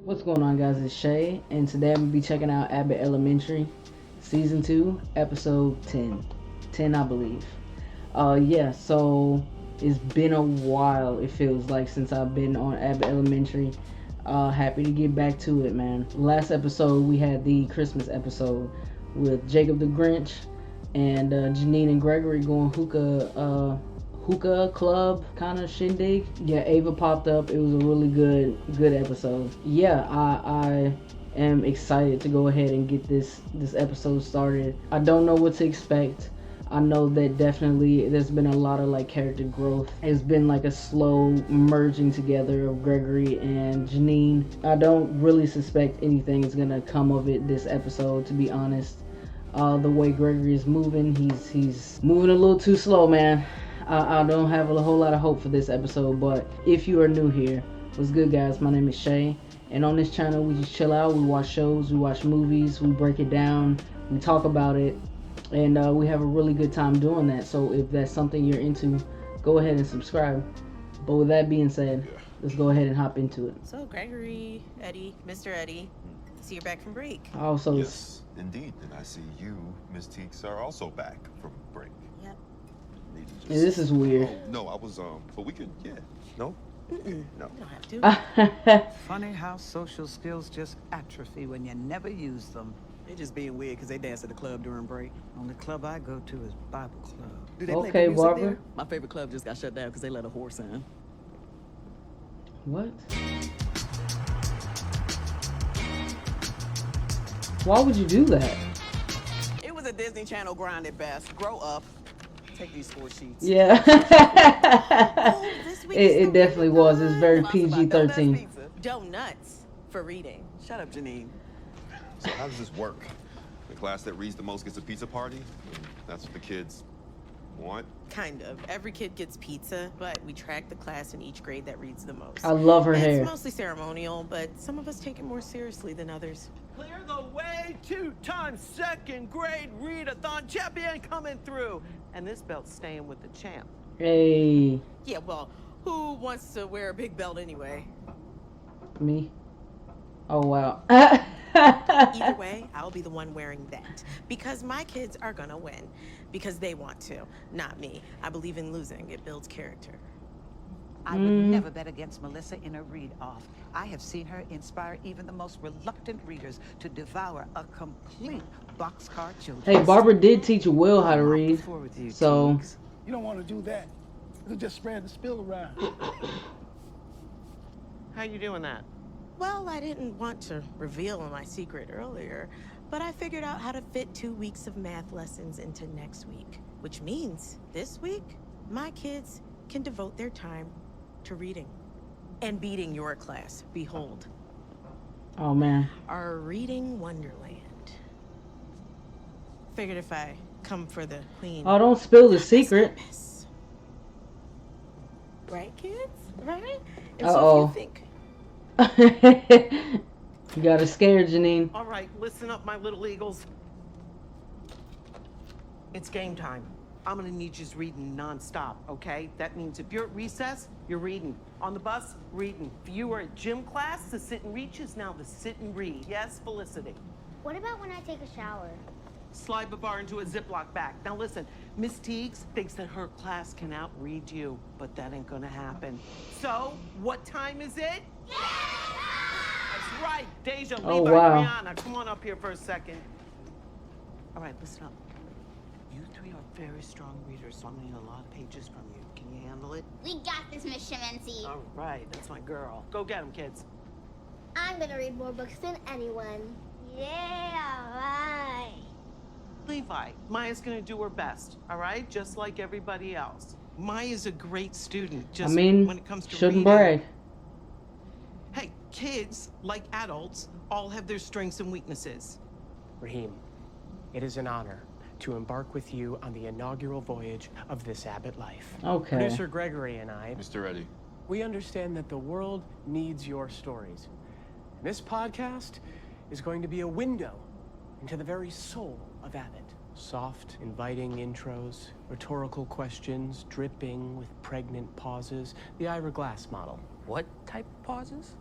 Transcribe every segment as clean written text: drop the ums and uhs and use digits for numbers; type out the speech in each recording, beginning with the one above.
What's going on, guys? It's Shay, and today I'm going to be checking out Abbott Elementary, Season 2, Episode 10. 10, I believe. So it's been a while, it feels like, since I've been on Abbott Elementary. Happy to get back to it, man. Last episode, we had the Christmas episode with Jacob the Grinch and Janine and Gregory going hookah club kind of shindig. Yeah, Ava popped up. It was a really good episode. Yeah, I am excited to go ahead and get this episode started. I don't know what to expect. I know that definitely there's been a lot of like character growth. It's been like a slow merging together of Gregory and Janine. I don't really suspect anything is gonna come of it this episode, to be honest. The way Gregory is moving, he's moving a little too slow, man. I don't have a whole lot of hope for this episode, but if you are new here, what's good, guys? My name is Shay, and on this channel we just chill out, we watch shows, we watch movies, we break it down, we talk about it, and we have a really good time doing that. So if that's something you're into, go ahead and subscribe. But with that being said, let's go ahead and hop into it. So Gregory, Eddie, Mr. Eddie, see you're back from break. Also, Yes, indeed. And I see you, Miss Teeks, are also back from break. Yep. yeah, this is weird. Oh, no, I was, but we could, yeah. No? No. You don't have to. Funny how social skills just atrophy when you never use them. They just being weird because they dance at the club during break. Only club I go to is Bible Club. Do they Okay, play good music Barbara. there? My favorite club just got shut down because they let a horse in. What? Why would you do that? It was a Disney Channel grind at best. Grow up. Take these 4 sheets. Yeah. This week it definitely was. It's very Lots about PG-13. donuts, pizza. Donuts for reading. Shut up, Janine. So how does this work? The class that reads the most gets a pizza party? That's what the kids want? Kind of. Every kid gets pizza, but we track the class in each grade that reads the most. I love her It's hair. mostly ceremonial, but some of us take it more seriously than others. Clear the way, 2-time second grade Read-A-Thon champion coming through. And this belt's staying with the champ. Hey, Yeah, well, who wants to wear a big belt anyway? me. Oh wow. Either way, I'll be the one wearing that. Because my kids are gonna win. Because they want to, not me. I believe in losing. It builds character. I would never bet against Melissa in a read-off. I have seen her inspire even the most reluctant readers to devour a complete boxcar children's. Hey, Barbara did teach Will how to read, so You don't want to do that. It'll just spread the spill around. How you doing that? Well, I didn't want to reveal my secret earlier, but I figured out how to fit 2 weeks of math lessons into next week. Which means this week, my kids can devote their time to reading and beating your class. Behold, oh man. our reading wonderland. Figured if I come for the queen. Oh, don't spill the I'd secret. not miss. Right, kids? Right? And Uh-oh. so if you think You got her scared, Janine. All right, listen up, my little eagles. It's game time. I'm gonna need you reading nonstop, okay? That means if you're at recess, you're reading. On the bus, reading. If you are at gym class, the sit and reach is now the sit and read. Yes, Felicity? What about when I take a shower? Slide the bar into a Ziploc bag. Now listen, Miss Teagues thinks that her class can outread you, but that ain't gonna happen. So, what time is it? That's right, Deja, Oh, Levi, wow. Brianna, come on up here for a second. All right, listen up. You 3 are very strong readers, so I'm gonna need a lot of pages from you. Can you handle it? We got this, Miss Shamancy. All right, that's my girl. Go get them, kids. I'm gonna read more books than anyone. Yeah, right. Levi, Maya's gonna do her best, all right? Just like everybody else. Maya's a great student, just I mean, when it comes to shouldn't reading. brag. Hey, kids, like adults, all have their strengths and weaknesses. Raheem, it is an honor to embark with you on the inaugural voyage of this Abbott life. Okay. Producer Gregory and I, Mr. Eddie. we understand that the world needs your stories. This podcast is going to be a window into the very soul of Abbott. Soft, inviting intros, rhetorical questions dripping with pregnant pauses, the Ira Glass model. What type of pauses?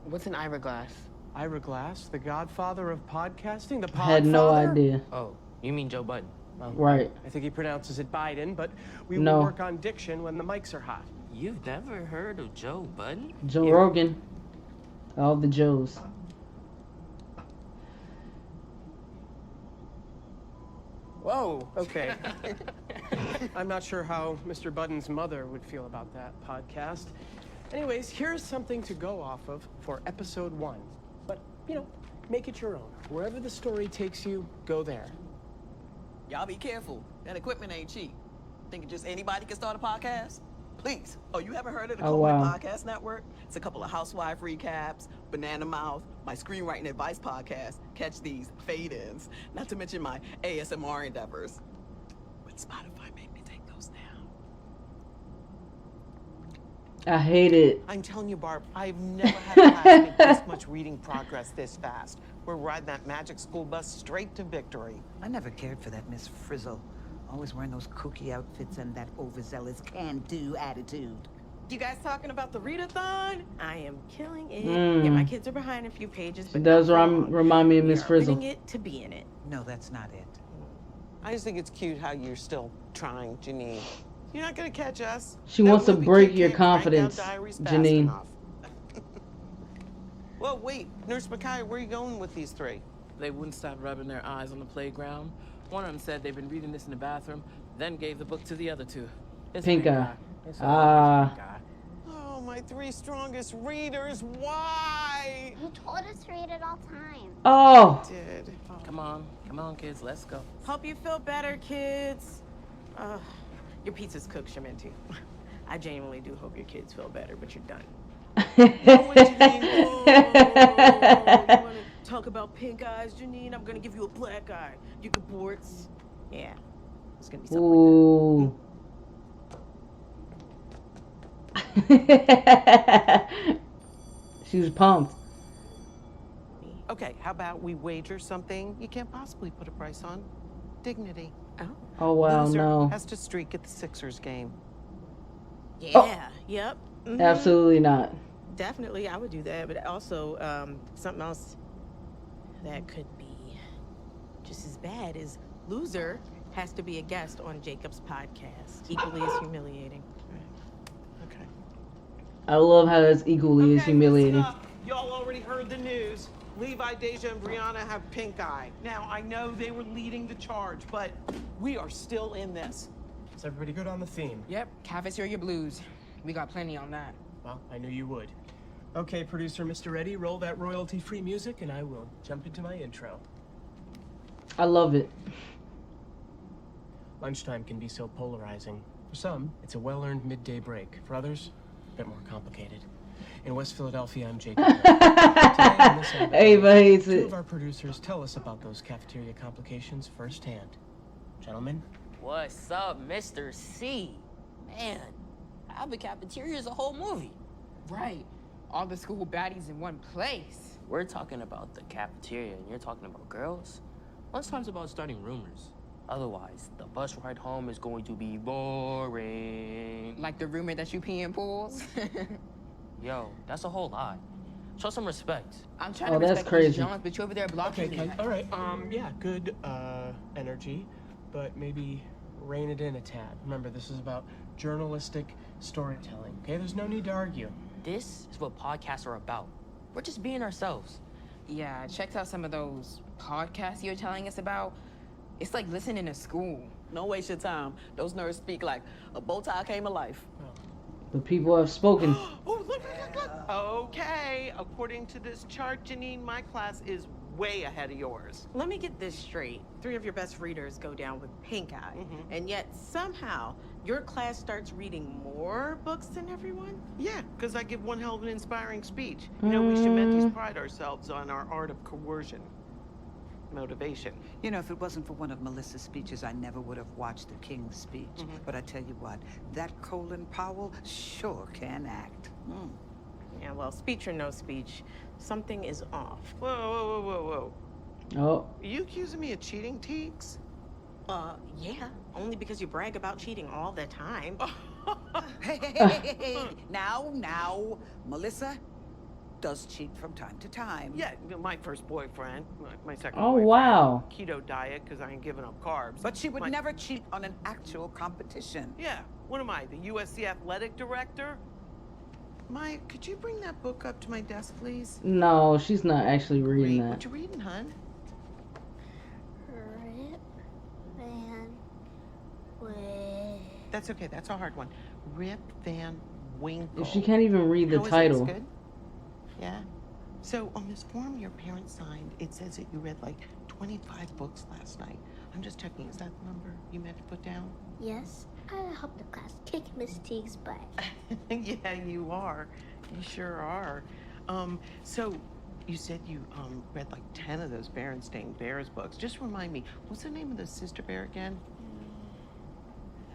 What's an Ira Glass? Ira Glass, the godfather of podcasting, the podfather? I had no idea. Oh, you mean Joe Budden? Well, Right. I think he pronounces it Biden, but we No. will work on diction when the mics are hot. You've never heard of Joe Budden? Joe Rogan. All the Joes. Whoa, okay. I'm not sure how Mr. Budden's mother would feel about that podcast. Anyways, here's something to go off of for episode 1. But, you know, make it your own. Wherever the story takes you, go there. Y'all be careful. That equipment ain't cheap. Thinking just anybody can start a podcast? Please. Oh, you haven't heard of the Oh, Cohen wow. Podcast Network? It's a couple of housewife recaps, Banana Mouth, my screenwriting advice podcast, Catch These Fade-Ins, not to mention my ASMR endeavors. But Spotify made me take those down. I hate it. I'm telling you, Barb, I've never had a class make this much reading progress this fast. We're riding that magic school bus straight to victory. I never cared for that Miss Frizzle. Always wearing those kooky outfits and that overzealous can-do attitude. You guys talking about the Read-A-Thon? I am killing it. Mm. Yeah, my kids are behind a few pages, She but does not for long. remind me of We Miss are Frizzle. renting it to be in it. No, that's not it. I just think it's cute how you're still trying, Janine. You're not gonna catch us. She That wants to movie break kid your can't crank out confidence, diaries fast Janine. enough. Well, wait, Nurse Mackay, where are you going with these three? They wouldn't stop rubbing their eyes on the playground. One of them said they've been reading this in the bathroom, then gave the book to the other two. It's Pink eye. It's Ah. Pink eye. Oh, my three strongest readers, why? He told us to read it all time. Oh. Did. Oh. Come on, kids, let's go. Hope you feel better, kids. Your pizza's cooked, Shaminti. I genuinely do hope your kids feel better, but you're done. You want to talk about pink eyes, Janine? I'm gonna give you a black eye. You get boards. Yeah, it's gonna be something Ooh. She was pumped. Okay, how about we wager something you can't possibly put a price on? Dignity. like that. Oh wow, Loser no. has to streak at the Sixers game. Oh, Oh. yeah, yep. Mhm. Absolutely not. Definitely, I would do that, but also something else that could be just as bad is loser has to be a guest on Jacob's podcast. Equally as humiliating. Okay. I love how that's equally as Okay, humiliating. listen up. Y'all already heard the news. Levi, Deja, and Brianna have pink eye. Now, I know they were leading the charge, but we are still in this. Is everybody good on the theme? Yep, cafeteria blues. We got plenty on that. Well, I knew you would. Okay, producer Mr. Reddy, roll that royalty-free music and I will jump into my intro. I love it. Lunchtime can be so polarizing. For some, it's a well-earned midday break. For others, a bit more complicated. In West Philadelphia, I'm Jacob. Today on this episode, Ava hates two it. of our producers tell us about those cafeteria complications firsthand. Gentlemen, What's up, Mr. C? Man, Abbott Cafeteria is a whole movie. Right. All the school baddies in one place. We're talking about the cafeteria and you're talking about girls? Lunchtime's about starting rumors. Otherwise, the bus ride home is going to be boring. Like the rumor that you pee in pools. Yo, that's a whole lie. Show some respect. I'm trying Oh, to that's respect crazy. Coach Jones, but you over there blocking me. all right, yeah, good, energy, but maybe rein it in a tad. Remember, this is about journalistic storytelling, okay? There's no need to argue. This is what podcasts are about. We're just being ourselves. Yeah, I checked out some of those podcasts you're telling us about. It's like listening to school. Don't waste your time. Those nerds speak like a bow tie came alive. The people have spoken. Oh, look. Okay, according to this chart, Janine, my class is way ahead of yours. Let me get this straight. 3 of your best readers go down with pink eye, and yet somehow your class starts reading more books than everyone? Yeah, because I give one hell of an inspiring speech. You know, we Shementis pride ourselves on our art of coercion. Motivation. You know, if it wasn't for one of Melissa's speeches, I never would have watched the King's speech. But I tell you what, that Colin Powell sure can act. Yeah, well, speech or no speech, something is off. Whoa. Oh. Are you accusing me of cheating, Teeks? Yeah, only because you brag about cheating all the time. Hey. Now, Melissa, does cheat from time to time. Yeah, my first boyfriend, my second Oh, boyfriend. wow. Keto diet, because I ain't giving up carbs. But she would never cheat on an actual competition. Yeah, what am I, the USC athletic director? Maya, could you bring that book up to my desk, please? No, she's not actually reading Wait, that. what you reading, hon? Rip Van That's okay, that's a hard one. Rip Van Winkle. If she can't even read the How is it? title. It's good? Yeah? So on this form your parents signed, it says that you read like 25 books last night. I'm just checking, is that the number you meant to put down? Yes, I helped the class kick Miss Teague's butt. Yeah, you are. You sure are. So you said you read like 10 of those Berenstain Bears books. Just remind me, what's the name of the sister bear again?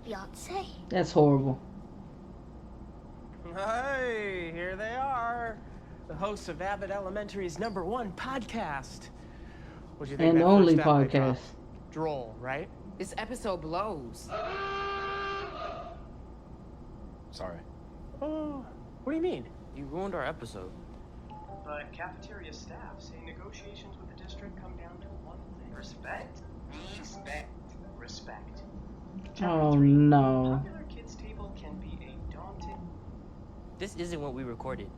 Beyonce. That's horrible. Hey, here they are. The hosts of Abbott Elementary's #1 podcast. What do you think? And that only first app they podcast. dropped? Droll, right? This episode blows. Sorry. Oh, what do you mean? You ruined our episode. But cafeteria staff say negotiations with the district come down to one thing. Respect. Respect. Respect. Oh no. Popular kids table can be a daunting... This isn't what we recorded.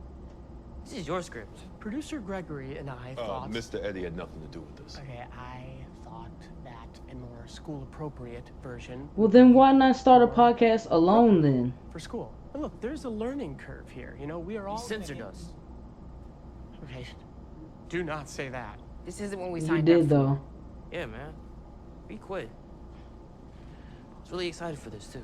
This is your script. Producer Gregory and I thought... Mr. Eddie had nothing to do with this. Okay, I thought that a more school-appropriate version... Well, then why not start a podcast alone then? For school. And look, there's a learning curve here. You know, we are all... You censored us. Okay, do not say that. This isn't what we You signed up did for. though. Yeah, man. We quit. I was really excited for this, too.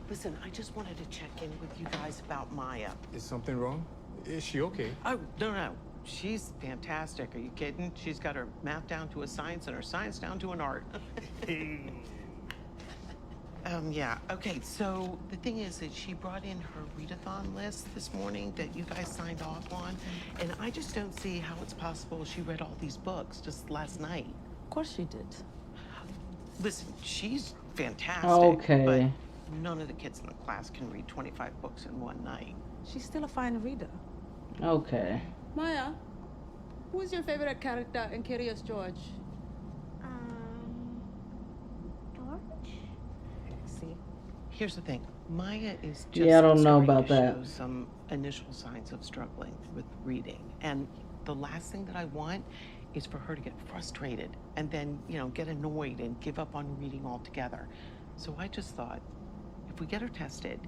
Listen, I just wanted to check in with you guys about Maya. Is something wrong? Is she okay? Oh, no. She's fantastic. Are you kidding? She's got her math down to a science and her science down to an art. Yeah. Okay, so the thing is that she brought in her read-a-thon list this morning that you guys signed off on, and I just don't see how it's possible she read all these books just last night. Of course she did. Listen, she's fantastic. Okay. But none of the kids in the class can read 25 books in one night. She's still a fine reader. Okay. Maya, who is your favorite character in Curious George? George? See, here's the thing. Maya is just Yeah, I don't know starting about to that. show some initial signs of struggling with reading, and the last thing that I want is for her to get frustrated and then, get annoyed and give up on reading altogether. So I just thought, if we get her tested,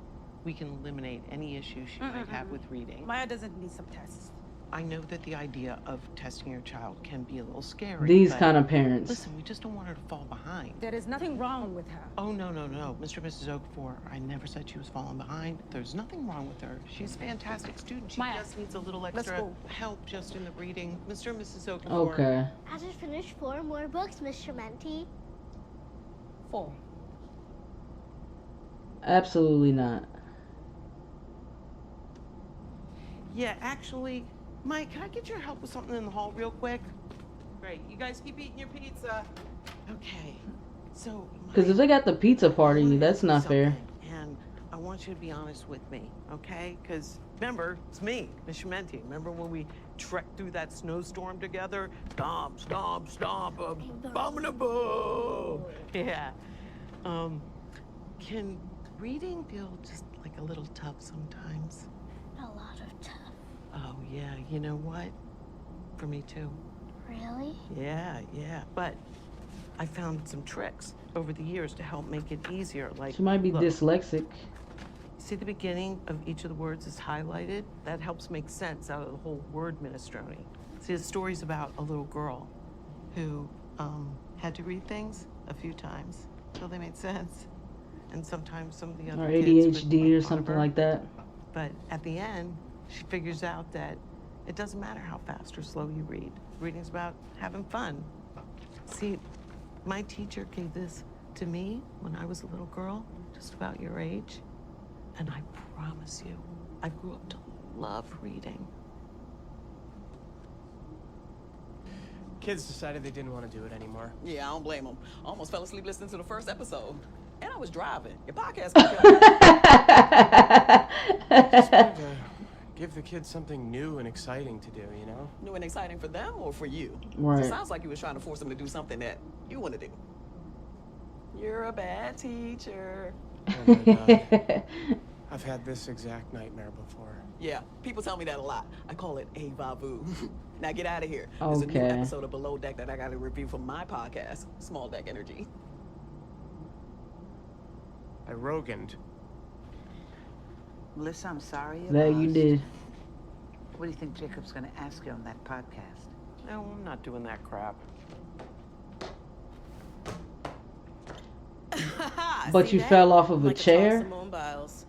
we can eliminate any issues she might have with reading. Maya doesn't need some tests. I know that the idea of testing your child can be a little scary. These but kind of parents. Listen, we just don't want her to fall behind. There is nothing wrong with her. Oh, no. Mr. and Mrs. Okafor, I never said she was falling behind. There's nothing wrong with her. She's a fantastic student. She Maya, just needs a little let's extra go. help just in the reading. Mr. and Mrs. Okafor. Okay. I just finished 4 more books, Mr. Menti. 4. Absolutely not. Yeah, actually, Mike, can I get your help with something in the hall real quick? Great. You guys keep eating your pizza. Okay. So, Because if they got the pizza party, that's not fair. and I want you to be honest with me, okay? Because remember, it's me, Mr. Menti. Remember when we trekked through that snowstorm together? Stomp, stomp, stomp, abominable. Yeah. Can reading feel just like a little tough sometimes? A lot of tough. Oh, yeah. You know what? For me, too. Really? Yeah. But I found some tricks over the years to help make it easier. Like, She might be look, dyslexic. see the beginning of each of the words is highlighted? That helps make sense out of the whole word minestrone. See, the story's about a little girl who had to read things a few times until they made sense. And sometimes some of the other Or kids would ADHD make or fun of something her. like that. But at the end, she figures out that it doesn't matter how fast or slow you read. Reading's about having fun. See, my teacher gave this to me when I was a little girl, just about your age. And I promise you, I grew up to love reading. Kids decided they didn't want to do it anymore. Yeah, I don't blame them. I almost fell asleep listening to the first episode. And I was driving. Your podcast Just wanted to give the kids something new and exciting to do, you know? New and exciting for them or for you? Right. It sounds like you was trying to force them to do something that you want to do. You're a bad teacher. Oh my God. I've had this exact nightmare before. Yeah, people tell me that a lot. I call it a va-vu. Now get out of here. There's a new Okay. episode of Below Deck that I got to review for my podcast, Small Deck Energy. I Roganed. Melissa, I'm sorry you That you lost. did. What do you think Jacob's going to ask you on that podcast? No, I'm not doing that crap. But See you that? fell off of a Like chair? Simone Biles.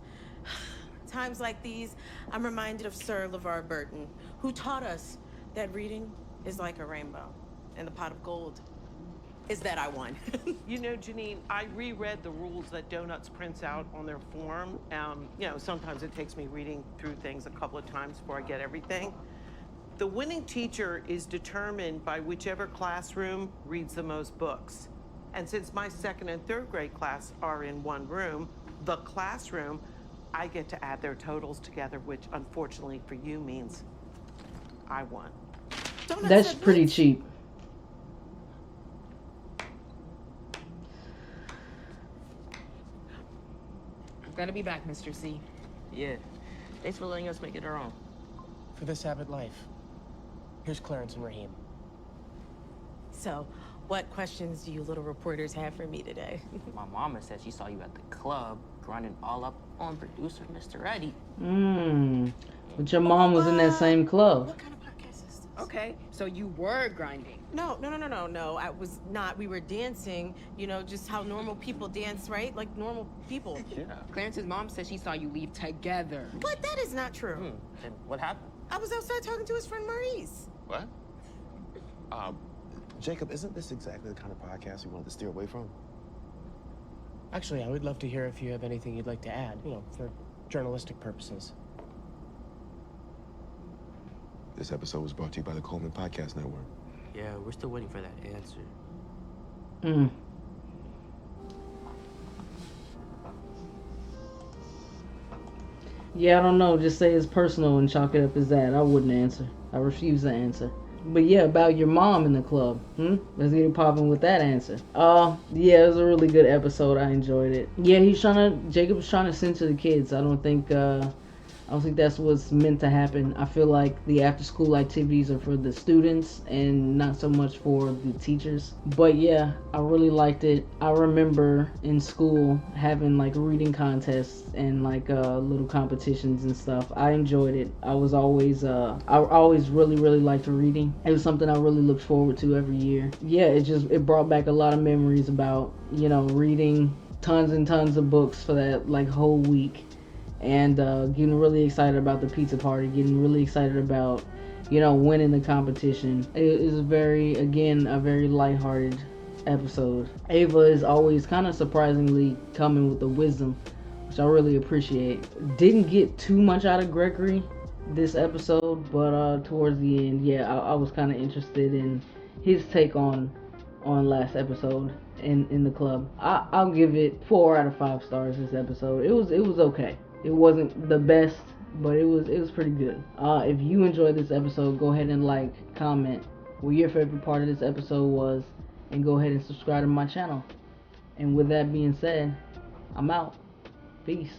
Times like these, I'm reminded of Sir LeVar Burton, who taught us that reading is like a rainbow, and the pot of gold is that I won. You know, Janine, I reread the rules that Donuts prints out on their form. You know, sometimes it takes me reading through things a couple of times before I get everything. The winning teacher is determined by whichever classroom reads the most books. And since my second and third grade class are in one room, the classroom, I get to add their totals together, which unfortunately for you means I won. That's pretty cheap. Gotta be back, Mr. C. Yeah. Thanks for letting us make it our own. For this Abbott life. Here's Clarence and Raheem. So, what questions do you little reporters have for me today? My mama said she saw you at the club, grinding all up on producer Mr. Eddie. But your mom was in that same club. What kind of podcast is this? Okay, so you were grinding. No. I was not. We were dancing, you know, just how normal people dance, right? Like normal people. Yeah. Clarence's mom said she saw you leave together. But that is not true. And what happened? I was outside talking to his friend Maurice. What? Jacob, isn't this exactly the kind of podcast we wanted to steer away from? Actually, I would love to hear if you have anything you'd like to add, you know, for journalistic purposes. This episode was brought to you by the Coleman Podcast Network. Yeah, we're still waiting for that answer. Yeah, I don't know. Just say it's personal and chalk it up as that. I wouldn't answer. I refuse to answer. But yeah, about your mom in the club. Let's get it popping with that answer. Yeah, it was a really good episode. I enjoyed it. Yeah, Jacob's trying to censor the kids. I don't think that's what's meant to happen. I feel like the after school activities are for the students and not so much for the teachers. But yeah, I really liked it. I remember in school having like reading contests and like little competitions and stuff. I enjoyed it. I always really liked reading. It was something I really looked forward to every year. Yeah, it brought back a lot of memories about, you know, reading tons and tons of books for that like whole week. And getting really excited about the pizza party, getting really excited about, you know, winning the competition. It is a very lighthearted episode. Ava is always kind of surprisingly coming with the wisdom, which I really appreciate. Didn't get too much out of Gregory this episode, but towards the end, yeah, I was kind of interested in his take on last episode in the club. I'll give it 4 out of 5 stars this episode. It was okay. It wasn't the best, but it was pretty good. If you enjoyed this episode, go ahead and like, comment what your favorite part of this episode was, and go ahead and subscribe to my channel. And with that being said, I'm out. Peace.